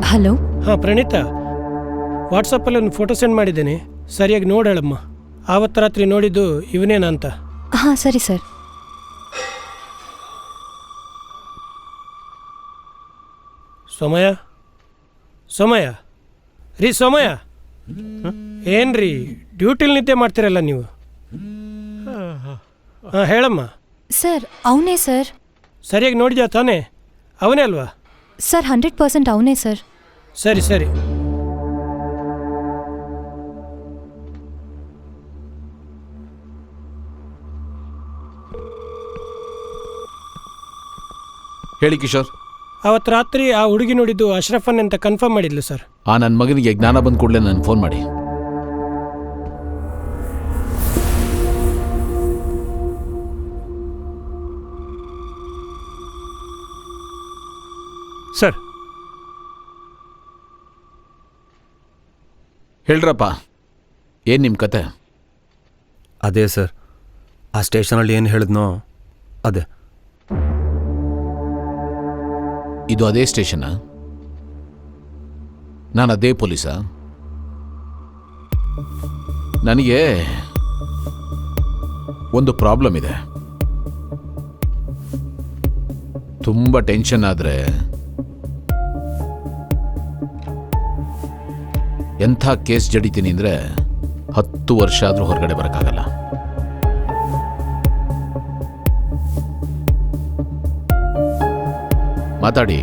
Hello. ಹಾಂ ಪ್ರಣೀತಾ, ವಾಟ್ಸಪ್ಪಲ್ಲಿ ಒಂದು ಫೋಟೋ ಸೆಂಡ್ ಮಾಡಿದ್ದೇನೆ, ಸರಿಯಾಗಿ ನೋಡಿ ಹೇಳಮ್ಮ. ಆವತ್ತು ರಾತ್ರಿ ನೋಡಿದ್ದು ಇವನೇನಾ ಅಂತ. ಹಾಂ ಸರಿ ಸರ್. ಸೋಮಯ್ಯ, ಸೋಮಯ್ಯ ರೀ, ಸೋಮಯ್ಯ ಏನ್ರಿ ಡ್ಯೂಟಿಲಿ ನಿದ್ದೆ ಮಾಡ್ತೀರಲ್ಲ ನೀವು? ಹಾಂ ಹೇಳಮ್ಮ. ಸರ್ ಅವನೇ ಸರ್. ಸರಿಯಾಗಿ ನೋಡಿದ್ಯಾ ತಾನೇ? ಅವನೇ ಅಲ್ವಾ? ಸರ್ 100% ಅವನೇ ಸರ್. ಸರಿ ಸರಿ. ಹೇಳಿ ಕಿಶೋರ್. ಅವತ್ತು ರಾತ್ರಿ ಆ ಹುಡುಗಿ ನೋಡಿದ್ದು ಅಶ್ರಫನ್ ಅಂತ ಕನ್ಫರ್ಮ್ ಮಾಡಿದ್ಲು ಸರ್. ನನ್ನ ಮಗನಿಗೆ ಜ್ಞಾನ ಬಂದ ಕೂಡಲೇ ನನಗೆ ಫೋನ್ ಮಾಡಿ. ಸರ್ ಹೇಳ್ರಪ್ಪ, ಏನು ನಿಮ್ಮ ಕತೆ? ಅದೇ ಸರ್, ಆ ಸ್ಟೇಷನಲ್ಲಿ ಏನು ಹೇಳಿದ್ನೋ ಅದೇ. ಇದು ಅದೇ ಸ್ಟೇಷನಾ? ನಾನು ಅದೇ ಪೊಲೀಸಾ? ನನಗೆ ಒಂದು ಪ್ರಾಬ್ಲಮ್ ಇದೆ. ತುಂಬ ಟೆನ್ಷನ್ ಆದರೆ ಎಂಥ ಕೇಸ್ ಜಡಿತೀನಿ ಅಂದರೆ 10 ವರ್ಷ ಆದರೂ ಹೊರಗಡೆ ಬರೋಕ್ಕಾಗಲ್ಲ. ಮಾತಾಡಿ.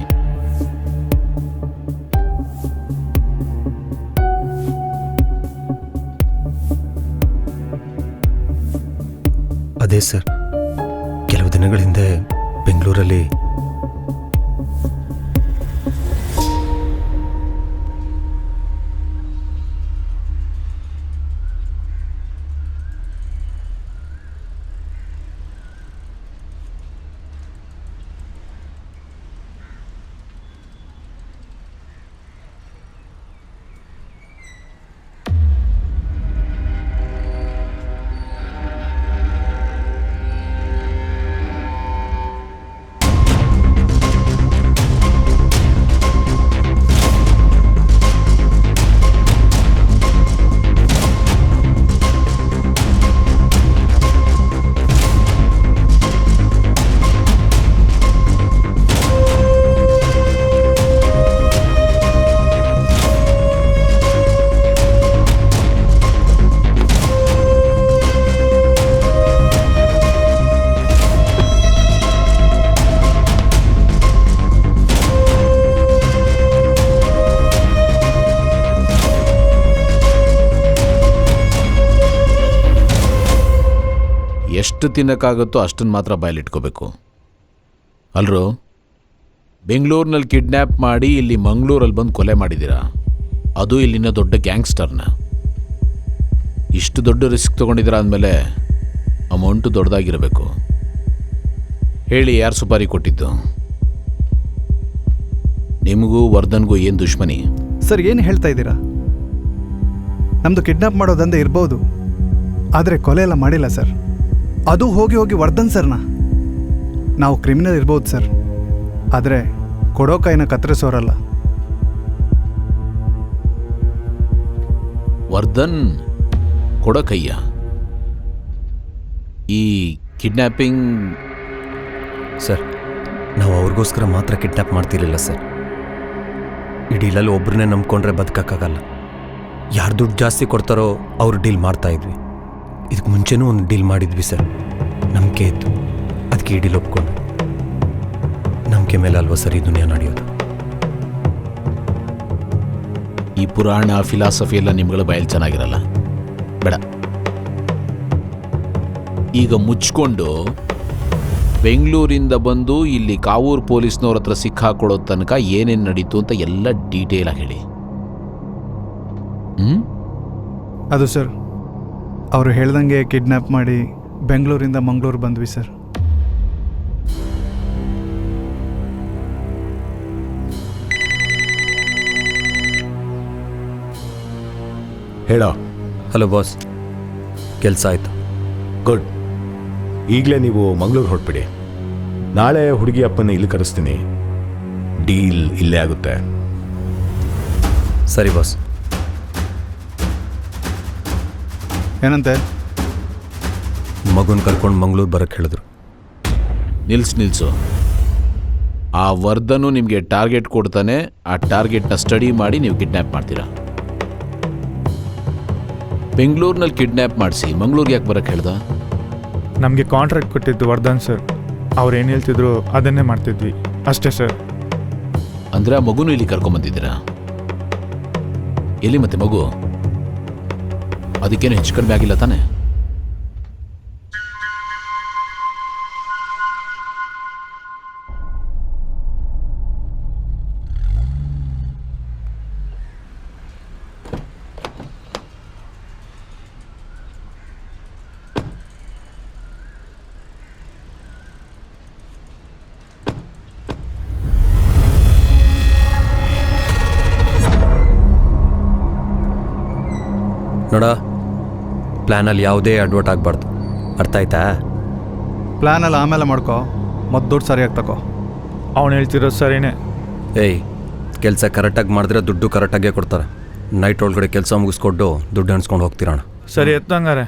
ಅದೇ ಸರ್, ಕೆಲವು ದಿನಗಳ ಹಿಂದೆ ಬೆಂಗಳೂರಲ್ಲಿ ಎಷ್ಟು ತಿನ್ನಕ್ಕಾಗುತ್ತೋ ಅಷ್ಟನ್ನು ಮಾತ್ರ ಬಾಯಲ್ಲಿಟ್ಕೋಬೇಕು ಅಲ್ರೋ. ಬೆಂಗಳೂರಿನಲ್ಲಿ ಕಿಡ್ನ್ಯಾಪ್ ಮಾಡಿ ಇಲ್ಲಿ ಮಂಗಳೂರಲ್ಲಿ ಬಂದು ಕೊಲೆ ಮಾಡಿದ್ದೀರಾ, ಅದು ಇಲ್ಲಿನ ದೊಡ್ಡ ಗ್ಯಾಂಗ್ಸ್ಟರ್ನ. ಇಷ್ಟು ದೊಡ್ಡ ರಿಸ್ಕ್ ತೊಗೊಂಡಿದ್ದೀರಾ ಅಂದಮೇಲೆ ಅಮೌಂಟು ದೊಡ್ಡದಾಗಿರಬೇಕು. ಹೇಳಿ, ಯಾರು ಸುಪಾರಿ ಕೊಟ್ಟಿದ್ದು? ನಿಮಗೂ ವರ್ಧನ್ಗೂ ಏನು ದುಶ್ಮನಿ? ಸರ್, ಏನು ಹೇಳ್ತಾ ಇದ್ದೀರಾ? ನಮ್ಮದು ಕಿಡ್ನಾಪ್ ಮಾಡೋದಂದೇ ಇರ್ಬೋದು, ಆದರೆ ಕೊಲೆ ಎಲ್ಲ ಮಾಡಿಲ್ಲ ಸರ್. ಅದು ಹೋಗಿ ಹೋಗಿ ವರ್ಧನ್ ಸರ್ನ. ನಾವು ಕ್ರಿಮಿನಲ್ ಇರ್ಬೋದು ಸರ್, ಆದರೆ ಕೊಡೋ ಕೈನ ಕತ್ತರಿಸೋರಲ್ಲ. ವರ್ಧನ್ ಕೊಡೋ ಕೈಯ? ಈ ಕಿಡ್ನ್ಯಾಪಿಂಗ್ ಸರ್, ನಾವು ಅವ್ರಿಗೋಸ್ಕರ ಮಾತ್ರ ಕಿಡ್ನ್ಯಾಪ್ ಮಾಡ್ತಿರಲಿಲ್ಲ ಸರ್. ಈ ಡೀಲಲ್ಲಿ ಒಬ್ಬರನ್ನೇ ನಂಬ್ಕೊಂಡ್ರೆ ಬದುಕೋಕ್ಕಾಗಲ್ಲ. ಯಾರು ದುಡ್ಡು ಜಾಸ್ತಿ ಕೊಡ್ತಾರೋ ಅವ್ರು ಡೀಲ್ ಮಾಡ್ತಾ ಇದ್ವಿ. ಇದಕ್ಕೆ ಮುಂಚೆನೂ ಒಂದು ಡೀಲ್ ಮಾಡಿದ್ವಿ ಸರ್, ನಂಬಿಕೆ ಇತ್ತು, ಅದಕ್ಕೆ ಈ ಡೀಲ್ ಒಪ್ಕೊಂಡು. ನಂಬಿಕೆ ಮೇಲೆ ಅಲ್ವಾ ಸರ್ ಈ ದುನಿಯಾ ನಡೆಯೋದು. ಈ ಪುರಾಣ ಫಿಲಾಸಫಿ ಎಲ್ಲ ನಿಮ್ಗಳ ಬಾಯಲ್ಲಿ ಚೆನ್ನಾಗಿರಲ್ಲ, ಬೇಡ. ಈಗ ಮುಚ್ಕೊಂಡು ಬೆಂಗಳೂರಿಂದ ಬಂದು ಇಲ್ಲಿ ಕಾವೂರು ಪೊಲೀಸ್ನವ್ರ ಹತ್ರ ಸಿಕ್ಕಾಕೊಳ್ಳೋ ತನಕ ಏನೇನು ನಡೀತು ಅಂತ ಎಲ್ಲ ಡೀಟೇಲಾಗಿ ಹೇಳಿ. ಅದು ಸರ್, ಅವರು ಹೇಳ್ದಂಗೆ ಕಿಡ್ನ್ಯಾಪ್ ಮಾಡಿ ಬೆಂಗಳೂರಿಂದ ಮಂಗಳೂರು ಬಂದ್ವಿ ಸರ್. ಹೇಳೋ. ಹಲೋ ಬಾಸ್, ಕೆಲಸ ಆಯಿತು. ಗುಡ್. ಈಗಲೇ ನೀವು ಮಂಗಳೂರು ಹೊರಟ್ಬಿಡಿ. ನಾಳೆ ಹುಡುಗಿ ಅಪ್ಪನ ಇಲ್ಲಿ ಕರೆಸ್ತೀನಿ. ಡೀಲ್ ಇಲ್ಲೇ ಆಗುತ್ತೆ. ಸರಿ ಬಾಸ್. ಏನಂತೆ? ಮಗುನ ಕರ್ಕೊಂಡು ಮಂಗಳೂರು ಬರೋಕ್ಕೆ ಹೇಳಿದ್ರು. ನಿಲ್ಸು. ಆ ವರ್ಧನು ನಿಮಗೆ ಟಾರ್ಗೆಟ್ ಕೊಡ್ತಾನೆ. ಆ ಟಾರ್ಗೆಟ್ನ ಸ್ಟಡಿ ಮಾಡಿ ನೀವು ಕಿಡ್ನ್ಯಾಪ್ ಮಾಡ್ತೀರಾ. ಬೆಂಗಳೂರಿನಲ್ಲಿ ಕಿಡ್ನ್ಯಾಪ್ ಮಾಡಿಸಿ ಮಂಗಳೂರಿಗೆ ಯಾಕೆ ಬರೋಕ್ಕೆ ಹೇಳ್ದ? ನಮಗೆ ಕಾಂಟ್ರಾಕ್ಟ್ ಕೊಟ್ಟಿದ್ದು ವರ್ಧನ್ ಸರ್. ಅವ್ರು ಏನು ಹೇಳ್ತಿದ್ರು ಅದನ್ನೇ ಮಾಡ್ತಿದ್ವಿ ಅಷ್ಟೇ ಸರ್. ಅಂದರೆ ಆ ಮಗುನು ಇಲ್ಲಿ ಕರ್ಕೊಂಬಂದಿದ್ದೀರಾ? ಎಲ್ಲಿ ಮತ್ತೆ ಮಗು? ಅದಕ್ಕೇನು ಹೆಚ್ಚು ಕಡಿಮೆ ಆಗಿಲ್ಲ ತಾನೆ? ನೋಡ, ಪ್ಲ್ಯಾನಲ್ಲಿ ಯಾವುದೇ ಅಡ್ವರ್ಟ್ ಆಗಬಾರ್ದು. ಅರ್ಥ ಆಯ್ತಾ? ಪ್ಲ್ಯಾನೆಲ್ಲ ಆಮೇಲೆ ಮಾಡ್ಕೋ, ಮತ್ತು ದುಡ್ಡು ಸರಿಯಾಗಿ ತಗೋ. ಅವ್ನು ಹೇಳ್ತಿರೋದು ಸರಿನೇ. ಏಯ್, ಕೆಲಸ ಕರೆಕ್ಟಾಗಿ ಮಾಡಿದ್ರೆ ದುಡ್ಡು ಕರೆಕ್ಟಾಗೇ ಕೊಡ್ತಾರೆ. ನೈಟ್ ಒಳಗಡೆ ಕೆಲಸ ಮುಗಿಸ್ಕೊಟ್ಟು ದುಡ್ಡು ಅನ್ಸ್ಕೊಂಡು ಹೋಗ್ತೀರಣ್ಣ. ಸರಿ ಎತ್ತಂಗಾರೆ.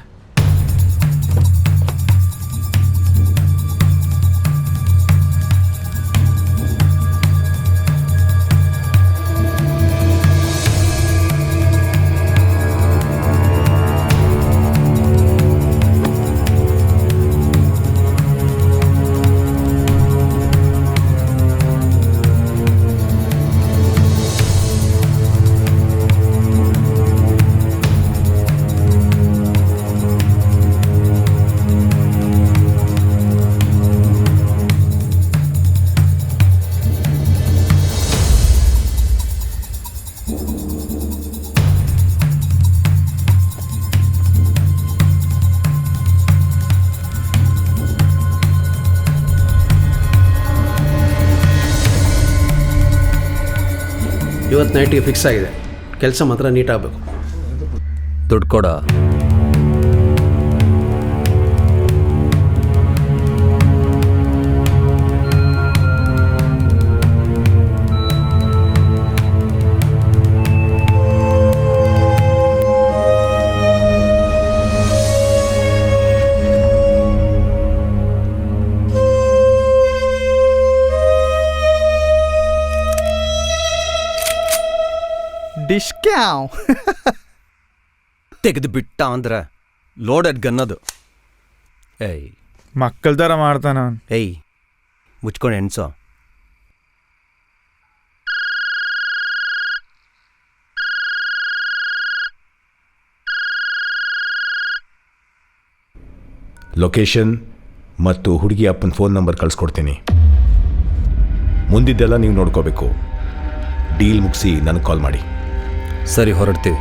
ಇವತ್ತು ನೈಟಿಗೆ ಫಿಕ್ಸ್ ಆಗಿದೆ. ಕೆಲಸ ಮಾತ್ರ ನೀಟಾಗಬೇಕು. ದುಡ್ಡು ಕೊಡ. ಡಿಶ್ಕ್ಯಾವ್ ತೆಗೆದು ಬಿಟ್ಟ ಅಂದ್ರೆ ಲೋಡೆಡ್ ಗನ್ನದು. ಏಯ್, ಮಕ್ಕಳ ಥರ ಮಾಡ್ತಾನ ಅವ್ನು. ಏಯ್, ಮುಚ್ಕೊಂಡು ಎಣ್ಸೋ. ಲೊಕೇಶನ್ ಮತ್ತು ಹುಡುಗಿ ಅಪ್ಪನ ಫೋನ್ ನಂಬರ್ ಕಳಿಸ್ಕೊಡ್ತೀನಿ. ಮುಂದಿದ್ದೆಲ್ಲ ನೀವು ನೋಡ್ಕೋಬೇಕು. ಡೀಲ್ ಮುಗಿಸಿ ನನಗೆ ಕಾಲ್ ಮಾಡಿ. ಸರಿ, ಹೊರಡ್ತೀವಿ.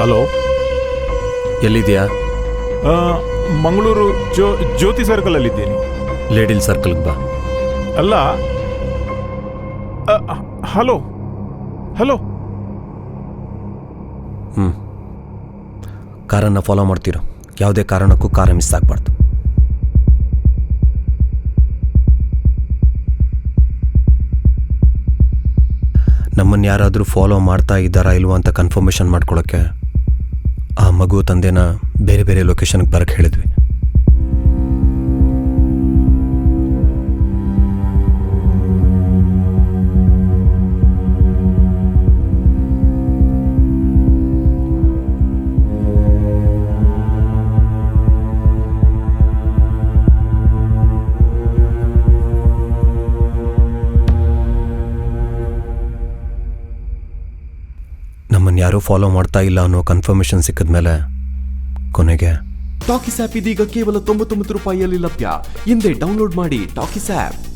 ಹಲೋ, ಎಲ್ಲಿದೆಯಾ? ಮಂಗಳೂರು ಜ್ಯೋತಿ ಸರ್ಕಲಲ್ಲಿದ್ದೀನಿ. ಲೇಡಿಲ್ ಸರ್ಕಲ್ಗೆ ಬಾ. ಅಲ್ಲ, ಹಲೋ ಹಲೋ. ಕಾರನ್ನು ಫಾಲೋ ಮಾಡ್ತೀರೋ? ಯಾವುದೇ ಕಾರಣಕ್ಕೂ ಕಾರ ಮಿಸ್ ಆಗಬಾರ್ದು. ನಮ್ಮನ್ನು ಯಾರಾದರೂ ಫಾಲೋ ಮಾಡ್ತಾ ಇದ್ದಾರಾ ಇಲ್ವೋ ಅಂತ ಕನ್ಫರ್ಮೇಷನ್ ಮಾಡ್ಕೊಳ್ಳೋಕ್ಕೆ ಆ ಮಗು ತಂದೆನ ಬೇರೆ ಬೇರೆ ಲೊಕೇಶನ್ಗೆ ಬರೋಕ್ಕೆ ಹೇಳಿದ್ವಿ. ಯಾರೂ ಫಾಲೋ ಮಾಡ್ತಾ ಇಲ್ಲ ಅನ್ನೋ ಕನ್ಫರ್ಮೇಷನ್ ಸಿಕ್ಕಿದ್ಮೇಲೆ ಕೊನೆಗೆ ಟಾಕಿಸ್ ಆ್ಯಪ್ ಇದೀಗ ಕೇವಲ 99 ರೂಪಾಯಿಯಲ್ಲಿ ಲಭ್ಯ. ಹಿಂದೆ ಡೌನ್ಲೋಡ್ ಮಾಡಿ ಟಾಕಿಸ್ ಆ್ಯಪ್.